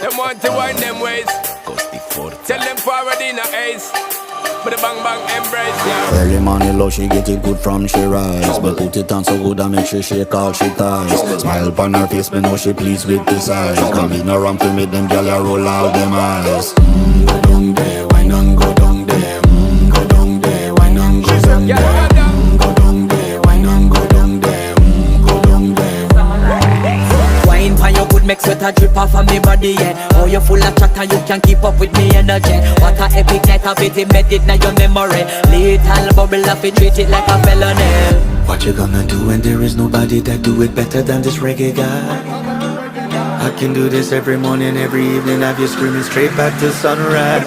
Them want to wind them ways. Tell them forward in a ace. But the bang bang embrace, yeah. Early money low, she get it good from she rise. But put it on so good I make she shake all she ties. Smile upon her face, me know she pleased with this eyes. Come in around to make them gyal a roll out them eyes. Go down there, wine and go down there. Go down there, wine and go down there. Go down there, wine and go down there. Go down there. Wine for your good make sweat a drip off of me body, yeah. Oh, you full of chatter, you can keep up with me energy. What a epic night of it, embedded in your memory. Little bubble of it, treat it like a felony. What you gonna do when there is nobody that do it better than this reggae guy? I can do this every morning, every evening, have you screaming straight back to sunrise.